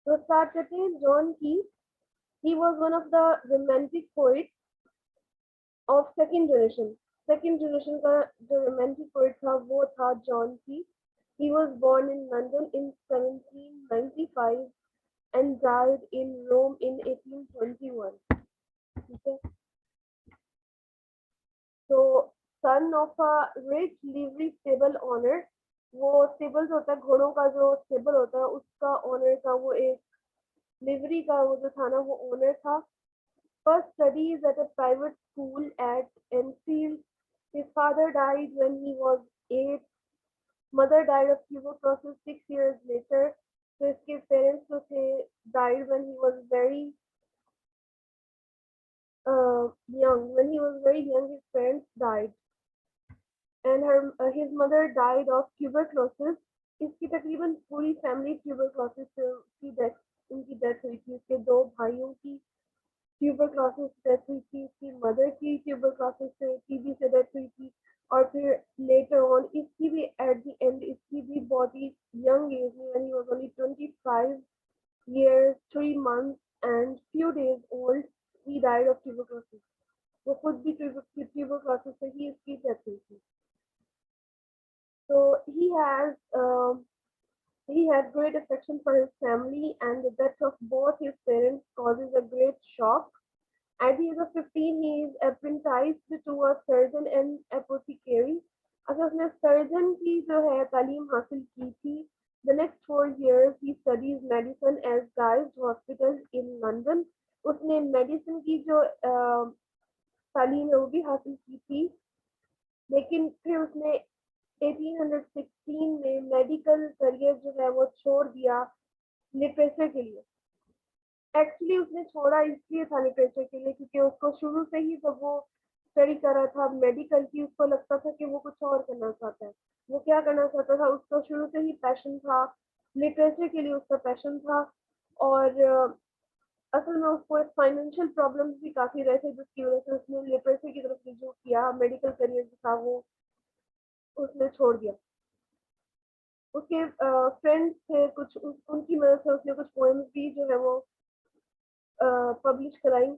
तो स्टार्ट करते हैं John Keats. He was one of the romantic poet of second generation का जो रोमांटिक पोइट था वो था John Keats. He was born in London in 1795 and died in Rome in 1821. ठीक है. So son of a rich livery stable owner, वो stable जो होता है घोड़ों का जो स्टेबल होता है उसका ओनर था वो. एक लिवरी का वो जो था ना वो ओनर था. First studies at a private school at Enfield. His father died when he was 8. Mother died of tuberculosis 6 years later. So his parents जो थे died when he was very young. When he was very young, his parents died, and his mother died of tuberculosis. इसकी तकरीबन पूरी family tuberculosis से उनकी death हुई थी. उसके दो भाइयों की ट्यूबरक्लोसिस डेथ हुई थी. उसकी मदर की ट्यूबरक्लोसिस से टीबी से डेथ हुई थी. और फिर लेटर ऑन इसकी भी एट द एंड इसकी भी बहुत ही यंग एज में when he was only 25 years 3 months and few days old he died of tuberculosis. वो खुद भी ट्यूबरक्लोसिस से ही इसकी डेथ हुई थी. So he had great affection for his family, and the death of both his parents causes a great shock. At the age of 15, he is apprenticed to a surgeon and apothecary. अच्छा उसने surgeon की जो है तालीम हासिल की थी. The next 4 years he studies medicine at Guy's Hospital in London. उसने मेडिसिन की जो तालीम है वो भी हासिल की थी. लेकिन फिर उसने 1816 में मेडिकल करियर जो है वो छोड़ दिया लिटरेचर के लिए. एक्चुअली उसने छोड़ा इसलिए था लिटरेचर के लिए क्योंकि उसको शुरू से ही जब वो स्टडी कर रहा था मेडिकल की उसको लगता था कि वो कुछ और करना चाहता है. वो क्या करना चाहता था उसका शुरू से ही पैशन था लिटरेचर के लिए. उसका पैशन था. और असल में उसको फाइनेंशियल प्रॉब्लम्स भी काफ़ी रहे थे जिसकी वजह से उसने लिटरेचर की तरफ रुजू किया. मेडिकल करियर जो था वो उसने छोड़ दिया. उसके फ्रेंड्स थे कुछ उनकी मदद से उसने कुछ पोएम्स भी जो है वो पब्लिश कराई.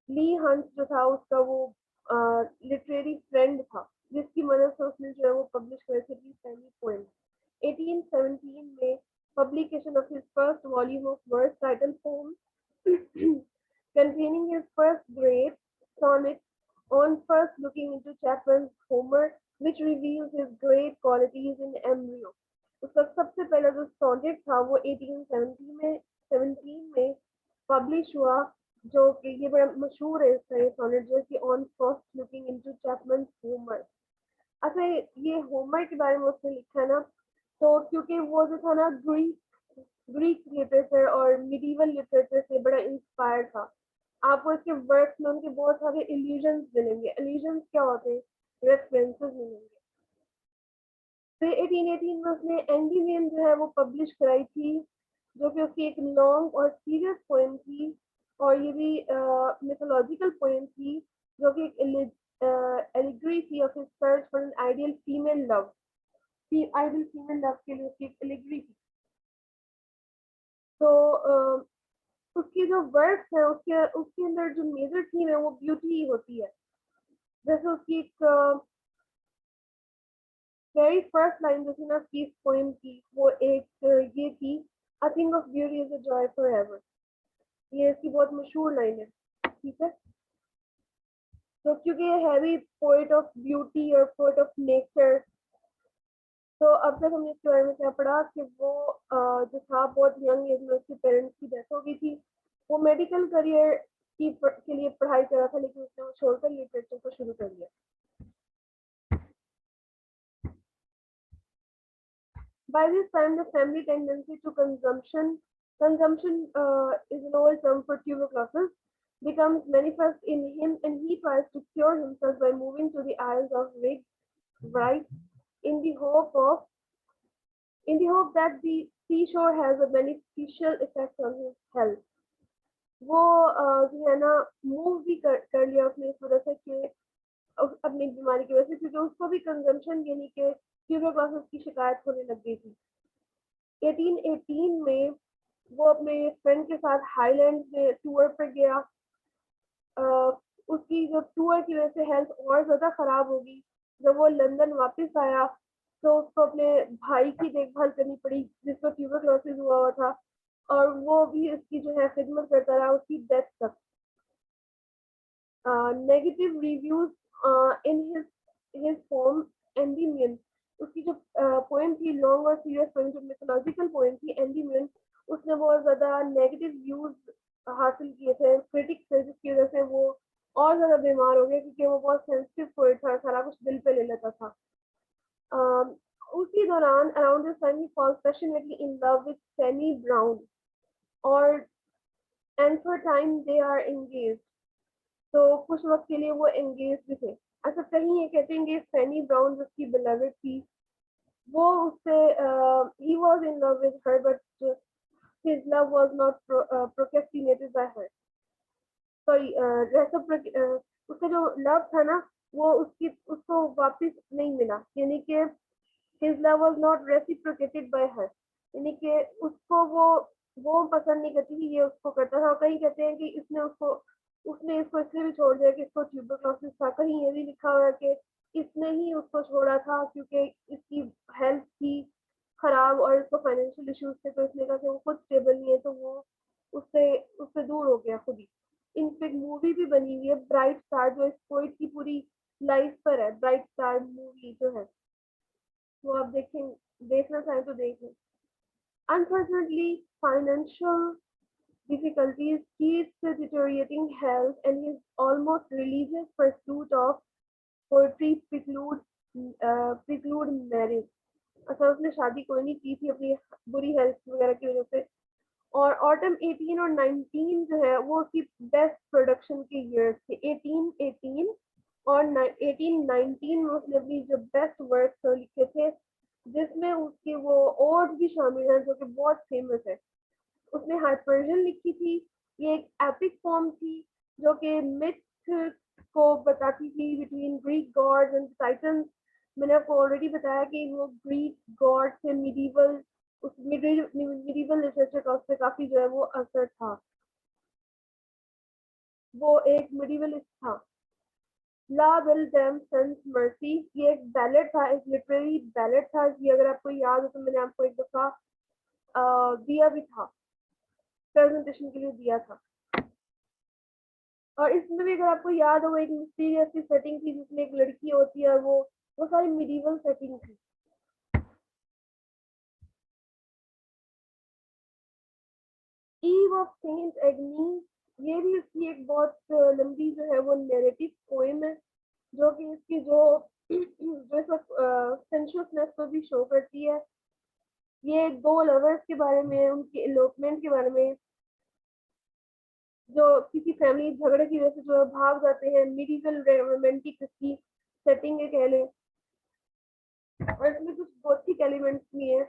ली हंट जो था उसका वो लिटरेरी फ्रेंड था जिसकी मदद से उसने जो है वो पब्लिश कराई थी अपनी पहली पोएम. 1817 में publication of his first volume of verse titled Poems containing his first great sonnet on first looking into Chapman's Homer, which reveals his great qualities in embryo. उसका सबसे पहला जो सोनेट था वो 1817 में पब्लिश हुआ जो कि ये बड़ा मशहूर है इसका ये सोनेट जो कि on first looking into Chapman Homer. अच्छा ये होमर के बारे में उसने लिखा है ना तो क्योंकि वो जो था ना ग्रीक लिटरेचर और मिडीवल लिटरेचर से बड़ा इंस्पायर्ड था. आपको इसके वर्क्स में उनके बहुत सारे इल्यूजन्स मिलेंगे. इल्यूजन्स क्या होते हैं? रेफरेंसेस मिलेंगे. फिर 1818 में उसने एंडीवियन जो है वो पब्लिश कराई थी जो कि उसकी एक लॉन्ग और सीरियस पोएम थी. और ये भी मिथोलॉजिकल पोएम थी जो कि एक एलिग्री थी of his search for an ideal female love. Ideal female love के लिए उसकी एक एलिग्री थी. तो उसकी जो वर्क्स है उसके अंदर जो मेजर थीम है वो ब्यूटी होती है. जैसे उसकी एक वेरी फर्स्ट लाइन जो थी ना उसकी इस पोएम की वो एक ये थी I think of beauty is a joy for ever. ये इसकी बहुत मशहूर लाइन है. ठीक है. तो क्योंकि ये है भी पोएट ऑफ ब्यूटी और पोएट ऑफ नेचर. तो अब तक हमने इसके बारे में क्या पढ़ा कि वो जो था बहुत यंग एज में उसके पेरेंट्स की डेथ हो गई थी. वो मेडिकल करियर के लिए पढ़ाई कर रहा था लेकिन उसने वो छोड़कर लिटरेचर को शुरू कर दिया. By this time, the family tendency to consumption is an old term for tuberculosis, becomes manifest in him, and he tries to cure himself by moving to the Isles of Wight in the hope that the seashore has a beneficial effect on his health. वो जो है ना move भी कर लिया उसने इस वजह से कि अपनी बीमारी की वजह से क्योंकि उसको भी कंजम्पशन यानी कि ट्यूबरक्लोसिस की शिकायत होने लग गई थी. 1818 में वो अपने फ्रेंड के साथ हाईलैंड में टूर पर गया। अ, उसकी जो टूर की वजह से हेल्थ और ज़्यादा ख़राब हो गई। जब वो लंदन वापस आया तो उसको अपने भाई की देखभाल करनी पड़ी जिसको ट्यूबरक्लोसिस हुआ हुआ था, और वो भी उसकी जो है खिदमत करता रहा उसकी डेथ तक। Negative reviews in his poem Endymion, उसकी जो पोएम थी लॉन्ग और सीरियस पोएम, जो मिथोलॉजिकल पोएम थी एंडीमियन, उसने बहुत ज़्यादा नेगेटिव व्यूज हासिल किए थे क्रिटिक्स से, जिसकी वजह से वो और ज़्यादा बीमार हो गया क्योंकि वो बहुत सेंसिटिव पोएट था, सारा कुछ दिल पे ले लेता था। Um, उसी दौरान around this time he falls passionately in love with Sammy Brown, और and for time they are engaged. तो कुछ वक्त के लिए वो एंगेज भी थे। अच्छा, कहीं ये कहते हैं कि सैनी ब्राउन जिसकी बिलवेड थी, वो उससे ही was in love with her, but his love was not procrastinated by her. Sorry, उसका जो लव था ना, वो उसकी उसको वापस नहीं मिला, यानी कि his love was not reciprocated bye हर, यानी कि उसको वो पसंद नहीं करती थी, ये उसको करता था। और कहीं कहते हैं कि उसने इसको इसलिए भी छोड़ दिया कि इसको ट्यूबरक्लोसिस था। कहीं ये भी लिखा हुआ है कि इसने ही उसको छोड़ा था क्योंकि इसकी हेल्थ थी खराब और इसको फाइनेंशियल इश्यूज थे, तो इसने कहा कि वो खुद स्टेबल नहीं है, तो वो उससे उससे दूर हो गया खुद ही। इनफैक्ट मूवी भी बनी हुई है ब्राइट स्टार, जो इस पोइट की पूरी लाइफ पर है। ब्राइट स्टार मूवी जो है वो आप देखना चाहें तो देख लें। Unfortunately, financial difficulties, his deteriorating health, and his almost religious pursuit of poetry preclude marriage. अच्छा, उसने शादी कोई नहीं की थी अपनी बुरी हेल्थ वगैरह की वजह से। और ऑटम 18 और 19 जो है वो उसकी बेस्ट प्रोडक्शन के ईयर्स थे। 1818 और 1819 में उसने अपनी जो बेस्ट वर्क लिखे थे, जिसमें उसके वो ओड भी शामिल हैं जो कि बहुत फेमस है। उसने हाइपरजन लिखी थी। ये एक एपिक फॉर्म थी जो कि मिथ को बताती थी between Greek gods and titans. मैंने आपको ऑलरेडी बताया कि वो ग्रीक गॉड से मिडीवल लिटरेचर का उस पर काफी जो है वो असर था। वो एक मिडीवलिस्ट था। ला विल डैम सेंस मर्सी, ये एक बैलेट था, एक लिटरेरी बैलेट था। ये अगर आपको याद हो तो मैंने आपको एक दफा दिया भी था, प्रेजेंटेशन के लिए दिया था। और इसमें भी अगर आपको याद हो, एक मिस्टीरियस सी सेटिंग थी जिसमें एक लड़की होती है, और वो सारी मिडीवल सेटिंग थी। ईव ऑफ सेंट एग्नीस, ये भी इसकी एक बहुत लंबी जो है वो नैरेटिव पोएम है, जो कि इसकी जो इस वक्त सेंशुअसनेस को भी शो करती है। ये दो लवर्स के बारे में, उनके इलोपमेंट के बारे में, जो किसी फैमिली झगड़े की वजह से जो है भाग जाते हैं। मिडीवल रोमांटिक इसकी सेटिंग है कह लें, और इसमें कुछ गॉथिक एलिमेंट्स भी हैं।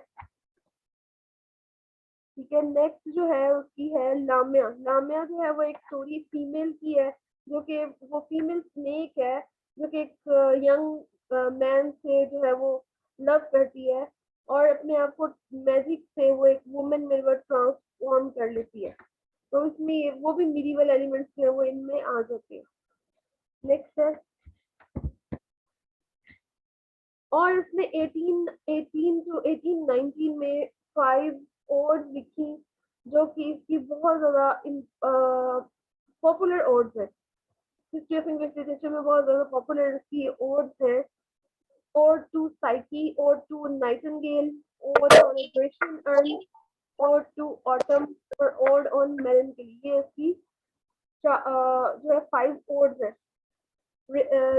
ठीक है, नेक्स्ट जो है उसकी है लामिया। लामिया जो है वो एक स्टोरी फीमेल की है, जो कि वो फीमेल स्नेक है जो कि एक यंग मैन से जो है वो लव करती है, और अपने आप को मैजिक से वो एक वुमेन में वो ट्रांसफॉर्म कर लेती है। तो इसमें वो भी मिडिवल एलिमेंट्स जो है वो इनमें आ जाते हैं। नेक्स्ट है, और इसने 1818 टू 1819 में 5 ओड्स लिखी, जो कि इसकी बहुत ज़्यादा पॉपुलर ओड्स है। हिस्ट्री ऑफ इंग्लिश लिटरेचर में बहुत ज़्यादा पॉपुलर इसकी ओड्स है। Ode to Psyche, ode to nightingale, ode on a Grecian urn, ode to autumn, और ओड ऑन मेलनकली। ये इसकी जो है 5 ओड्स है।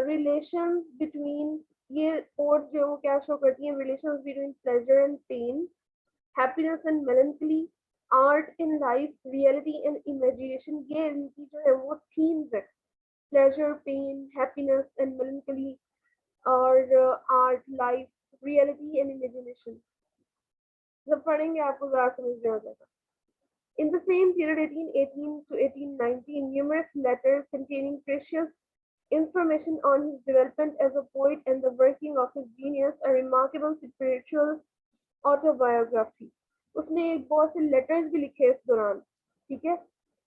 रिलेशन बिटवीन, ये ओड्स जो वो क्या शो करती हैं, relation between pleasure and pain, happiness and melancholy, art in life, reality and imagination. ये इनकी जो है वो थीम्स है, pleasure, pain, happiness and melancholy, और art, life, reality and imagination. जब पढ़ेंगे आपको ज़्यादा समझ में आ जाएगा। In the same period, 1818 to 1819, numerous letters containing precious information on his development as a poet and the working of his genius, a remarkable spiritual autobiography. उसने एक बहुत से लेटर्स भी लिखे इस दौरान, ठीक है।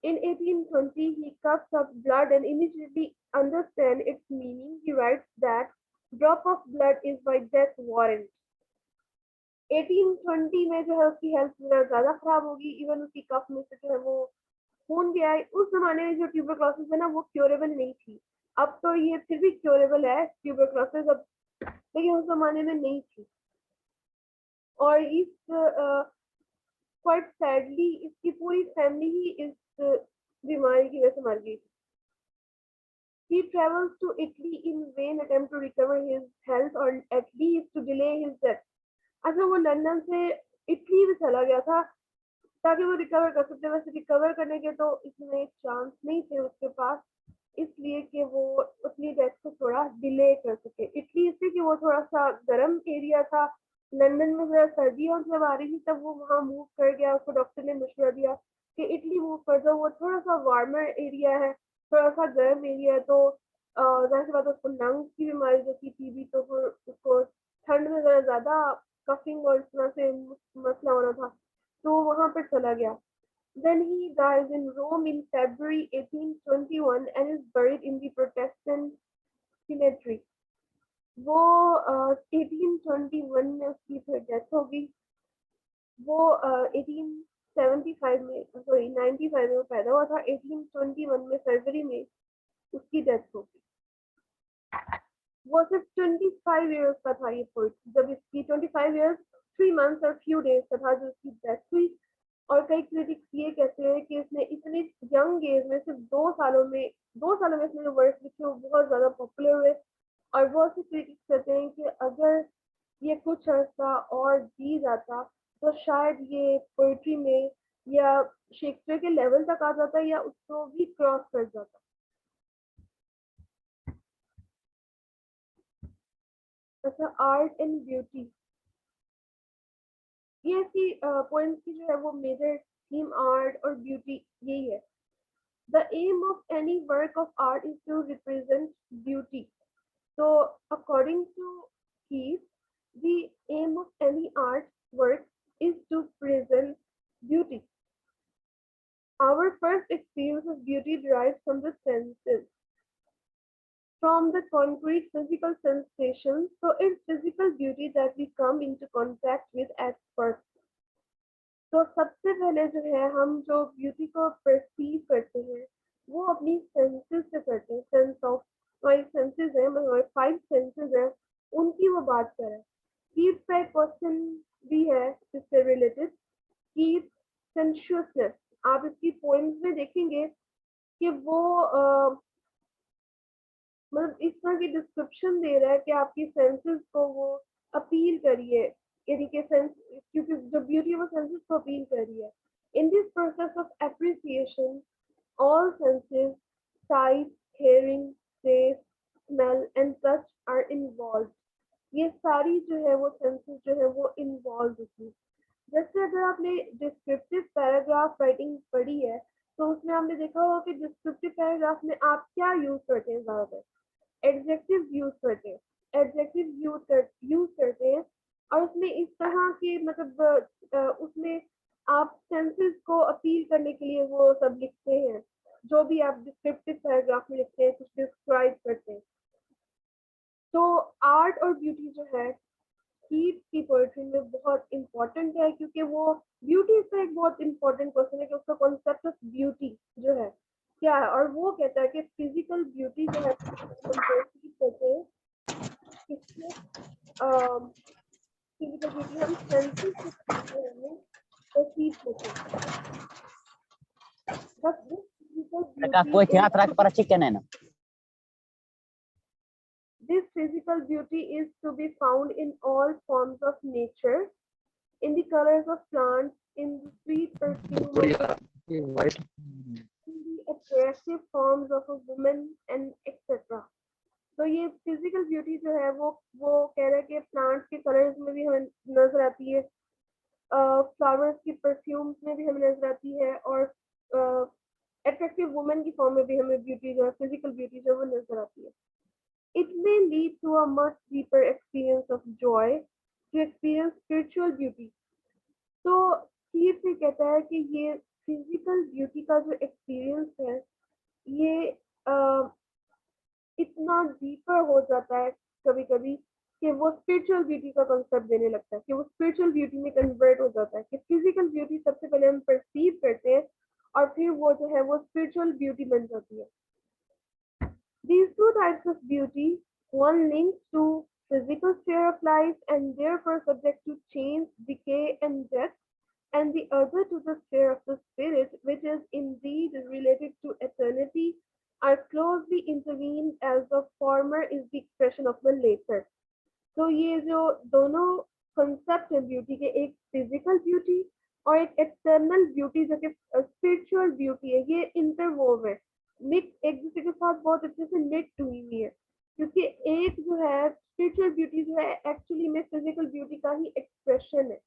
In 1820, he cups up blood and immediately understands its meaning. He writes that drop of blood is by death warrant. 1820 में जो है उसकी हेल्थ ज्यादा खराब होगी, इवन उसकी कफ में से जो है वो खून भी आए। उस जमाने में जो ट्यूबरक्लोसिस है ना वो क्योरेबल नहीं थी। अब तो ये फिर भी क्योरेबल है ट्यूबरक्लोसिस अब, लेकिन उस जमाने में नहीं थी। और इस क्वाइट सैडली इसकी पूरी फैमिली ही इस बीमारी की वजह से मर गई। He travels to Italy in vain attempt to recover his health or at least to delay his death. अच्छा वो लंदन से इटली भी चला गया था ताकि वो रिकवर कर सकते, वैसे रिकवर करने के तो इतने चांस नहीं थे उसके पास, इसलिए कि वो अपनी डेथ को थोड़ा डिले कर सके। इटली इसलिए कि वो थोड़ा सा गर्म एरिया था, लंदन में जरा सर्दियों जब आ रही थी तब वो वहाँ मूव कर गया। उसको डॉक्टर ने मशवरा दिया कि इटली मूव कर दो, वो थोड़ा सा वार्मर एरिया है, थोड़ा सा गर्म एरिया है। तो जाहिर सी बात है उसको लंग्स की बीमारी जो थी टीबी, तो फिर उसको ठंड में जरा ज्यादा कफिंग और इस तरह से मसला हो रहा था, तो वहां पर चला गया। Then he dies in Rome in February 1821 and is buried in the Protestant cemetery. वो 1821 में उसकी फिर डेथ होगी। वो 1875 में, सॉरी 95 में वो पैदा हुआ था, 1821 में फरवरी में उसकी डेथ होगी। वो सिर्फ 25 इयर्स का था ये पोइट जब इसकी 25 इयर्स 3 मंथ्स और फ्यू डेज का था जब उसकी डेथ हुई। और कई क्रिटिक्स ये कहते हैं कि इसने इतने यंग एज में सिर्फ 2 सालों में इसने जो वर्ड्स लिखे वो बहुत ज्यादा पॉपुलर हुए। और बहुत से क्रिटिक्स कहते हैं कि अगर ये कुछ अर्सा और जी जाता तो शायद ये पोइट्री में या शेक्सपियर के लेवल तक आ जाता या उसको भी क्रॉस कर जाता। अच्छा, आर्ट एंड ब्यूटी, ये ऐसी पोएम्स की जो है वो मेजर थीम आर्ट और ब्यूटी यही है। The aim of any work of art is to represent beauty. तो according to Keith, the aim of any art work is to present beauty. Our first experience of beauty derives from the senses, from the concrete physical sensations. So it's physical beauty that we come into contact with at first. तो सबसे पहले जो है हम जो beauty को perceive करते हैं वो अपनी सेंसेस से करते हैं। सेंस ऑफ हमारी सेंसेस है, हमारे 5 सेंसेस है, उनकी वो बात कर रहे हैं। कीट्स का एक क्वेश्चन भी है इससे रिलेटेड, कीट्स सेंशुअसनेस। आप इसकी पोएम्स में देखेंगे कि वो मतलब इस तरह की डिस्क्रिप्शन दे रहा है कि आपकी सेंसेस को वो अपील करिए, यानी कि सेंस, क्योंकि जो ब्यूटी है वो सेंसेस को अपील कर रही है। In this process of appreciation all senses, sight, hearing, taste, smell and touch are involve. ये सारी जो है वो सेंसेस जो है वो इन्वॉल्व होती है। जैसे अगर आपने डिस्क्रिप्टिव पैराग्राफ राइटिंग पढ़ी है तो उसमें आपने देखा होगा कि डिस्क्रिप्टिव पैराग्राफ में आप क्या यूज करते हैं, ज्यादातर एडजेक्टिव यूज करते हैं, एडजेक्टिव यूज करते हैं। और उसमें इस तरह की मतलब उसमें आप सेंसेस को अपील करने के लिए वो सब लिखते हैं, जो भी आप डिस्क्रिप्टिव पैराग्राफ में लिखते हैं, कुछ डिस्क्राइब करते हैं। तो आर्ट और ब्यूटी जो है कीट्स की पोएट्री में बहुत इंपॉर्टेंट है, क्योंकि वो ब्यूटी इसका एक बहुत इंपॉर्टेंट क्वेश्चन है कि उसका कॉन्सेप्ट ऑफ ब्यूटी जो है क्या है। और वो कहता है कि फिजिकल ब्यूटी जो है कहते हैं इसमें फिजिकल ब्यूटी हम सेंसेस से परसीव करते हैं। बट दिस फिजिकल कोई ब्यूटी ख्याल रख पर चिकन है ना। This physical beauty is to be found in all forms of nature, in the colors of plants, in the sweet perfume of, in the attractive forms of a woman and etc. तो ये physical beauty जो है वो कह रहा है कि plants के कलर्स में भी हमें नजर आती है, फ्लावर्स की परफ्यूम्स में भी हमें नजर आती है, और अट्रैक्टिव वुमेन की फॉर्म में भी हमें ब्यूटी जो है फिजिकल ब्यूटी जो है वो नजर आती है। It may lead to a much deeper experience of joy, to experience spiritual beauty. So कीट से कहता है कि ये फिजिकल ब्यूटी का जो एक्सपीरियंस है ये इतना डीपर हो जाता है कभी कभी कि वो स्पिरिचुअल ब्यूटी का कॉन्सेप्ट देने लगता है, कि वो स्पिरिचुअल ब्यूटी में कन्वर्ट हो जाता है, कि फिजिकल ब्यूटी सबसे पहले हम परसीव करते हैं और फिर वो जो है वो स्पिरिचुअल ब्यूटी बन जाती है। These two types of beauty, one linked to physical sphere of life and therefore subject to change, decay, and death, and the other to the sphere of the spirit, which is indeed related to eternity, are closely intervened as the former is the expression of the latter. तो ये जो दोनों concept है beauty के, एक physical beauty और एक external beauty जो कि स्पिरिचुअल ब्यूटी है, ये इंटरवोव है, मिक्स एक दूसरे के साथ बहुत अच्छे से मिक्स हुई हुई है, क्योंकि एक जो है स्पिरिचुअल ब्यूटी जो है एक्चुअली में फिजिकल ब्यूटी का ही एक्सप्रेशन है।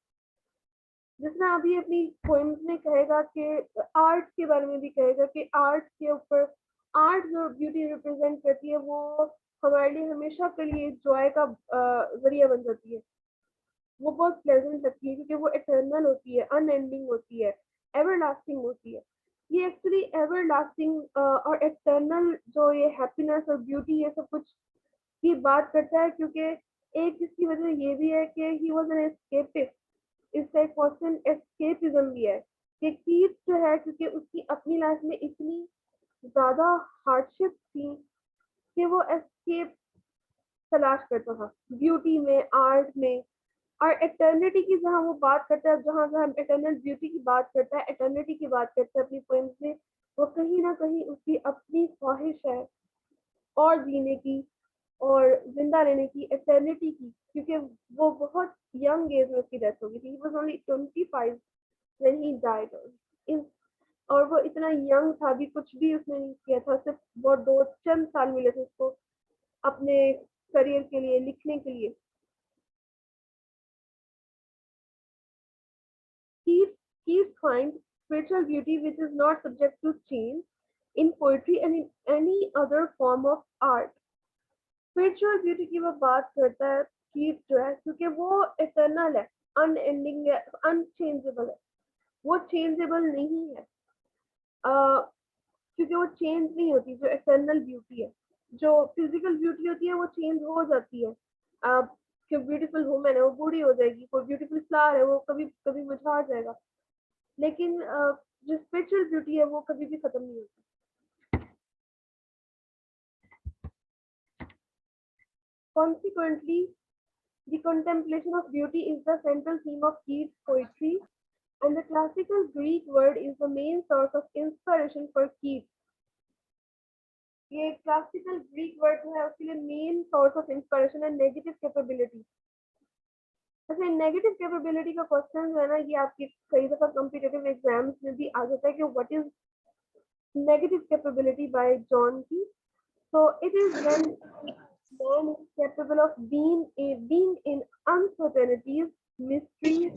जिसमें अभी अपनी पोइम्स में कहेगा कि आर्ट के बारे में भी कहेगा कि आर्ट के ऊपर आर्ट जो ब्यूटी रिप्रेजेंट करती है वो हमारे लिए हमेशा के लिए जॉय का जरिया बन जाती है। वो बहुत प्लेजेंट लगती है क्योंकि वो इटर्नल होती है, अनएंडिंग होती है, एवरलास्टिंग होती है। ये एक्चुअली एवरलास्टिंग और इटर्नल जो ये हैप्पीनेस और ब्यूटी ये सब कुछ की बात करता है, क्योंकि एक इसकी वजह ये भी है कि ही वाज एन एस्केपिस्ट। इसका एक पर्सन एस्केपिज्म भी है कि कीट जो है क्योंकि उसकी अपनी लाइफ में इतनी ज्यादा हार्डशिप थी कि वो एस्केप तलाश करता था ब्यूटी में, आर्ट में। और एटर्निटी की जहाँ वो बात करता है, जहाँ जहाँ एटर्नल ब्यूटी की बात करता है, एटर्निटी की बात करता है अपनी पोइम्स में, वो कहीं ना कहीं उसकी अपनी ख्वाहिश है और जीने की और जिंदा रहने की, एटर्निटी की, क्योंकि वो बहुत यंग एज में उसकी डेथ हो गई थी। He was only 25 when he died. और वो इतना यंग था, अभी कुछ भी उसने नहीं किया था, सिर्फ बहुत दो चंद साल मिले थे उसको अपने करियर के लिए, लिखने के लिए। He finds spiritual beauty which is not subject to change in poetry and in any other form of art. Spiritual beauty की वो बात करता है कि जो है क्योंकि वो इटर्नल है, अनएंडिंग है, अनचेंजेबल है, वो चेंजेबल नहीं है। क्योंकि वो चेंज नहीं होती, जो इटर्नल ब्यूटी है। जो फिजिकल ब्यूटी होती है वो चेंज हो जाती है। कि ब्यूटीफुल वुमन है वो बूढ़ी हो जाएगी, कोई ब्यूटीफुल फ्लावर है वो कभी कभी मुरझा जाएगा, लेकिन जो स्पिरिचुअल ब्यूटी है वो कभी भी खत्म नहीं होती। Consequently, the contemplation of beauty is the central theme of Keats' poetry, and the classical Greek word is the main source of inspiration for Keats. ये क्लासिकल ग्रीक वर्ड जो है उसके लिए मेन सोर्स ऑफ इंस्पिरेशन है negative capability. अच्छा, negative capability का question जो है ना, ये आपके कई दफा कॉम्पिटिटिव एग्जाम्स में भी आ जाता है कि what is negative capability bye John की। So it is when man is capable of being in uncertainties, mysteries,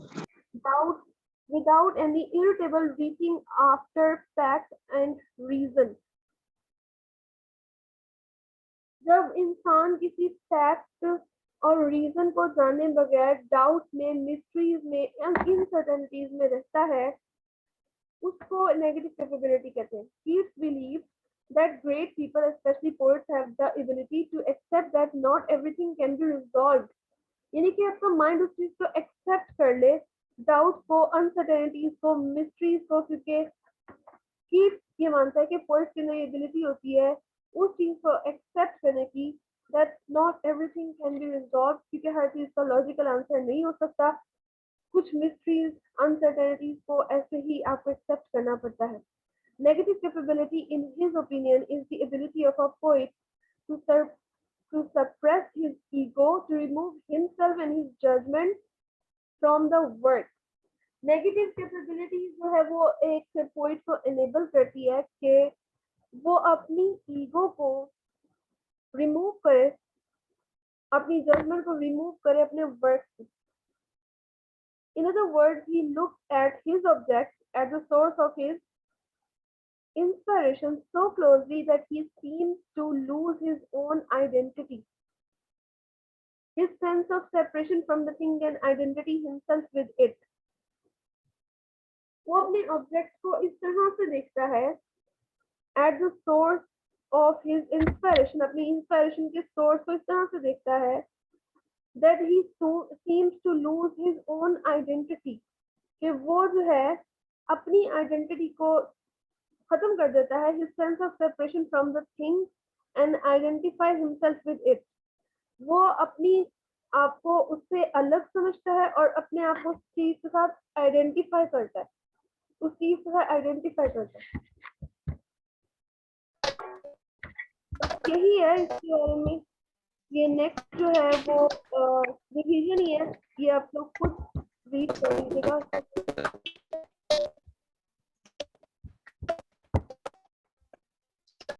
doubt, without any irritable reaching after fact and reason. जब इंसान किसी फैक्ट और रीजन को जाने बगैर डाउट में, मिस्ट्रीज में, अनसर्टेनिटीज में रहता है, उसको नेगेटिव कैपेबिलिटी कहते हैं। Keats believed that great people, especially poets, have the ability to accept that not everything can be resolved. यानी कि आपका माइंड उस चीज को एक्सेप्ट कर ले, डाउट को, अनसर्टेनिटीज को, मिस्ट्रीज को, क्योंकि कीट्स ये मानता है कि पोइट्स की अंदर एबिलिटी होती है उस चीज को एक्सेप्ट करने की, that not everything can be resolve, क्योंकि हर चीज का लॉजिकल आंसर नहीं हो सकता। कुछ मिस्ट्रीज, अनसर्टेनिटीज को ऐसे ही आपको एक्सेप्ट करना पड़ता है। Negative capability, in his opinion, is the ability of a poet to, to suppress his ego, to remove himself and his judgment from the work. Negative capability जो है वो एक पोइट को एनेबल करती है कि वो अपनी ईगो को रिमूव करे, अपनी जजमेंट को रिमूव करे अपने वर्क से। In other words, he looked at his object, at the source of his inspiration so closely that he seemed to lose his own identity, his sense of separation from the thing and identity himself with it. वो अपने object को इस तरह से देखता है at the source of his inspiration, अपनी inspiration के सोर्स को इस तरह से देखता है that he seems to lose his own identity, कि वो जो है अपनी आइडेंटिटी को खत्म कर देता है, his sense of separation from the thing and identify himself with it, वो अपनी आप को उससे अलग समझता है और अपने आप को उस चीज के साथ आइडेंटिफाई करता है, उस चीज के साथ आइडेंटिफाई करता है। यही है इसके बारे में। ये नेक्स्ट जो है वो रिवीजन ही है, ये आप लोग खुद रीड कर लीजिएगा।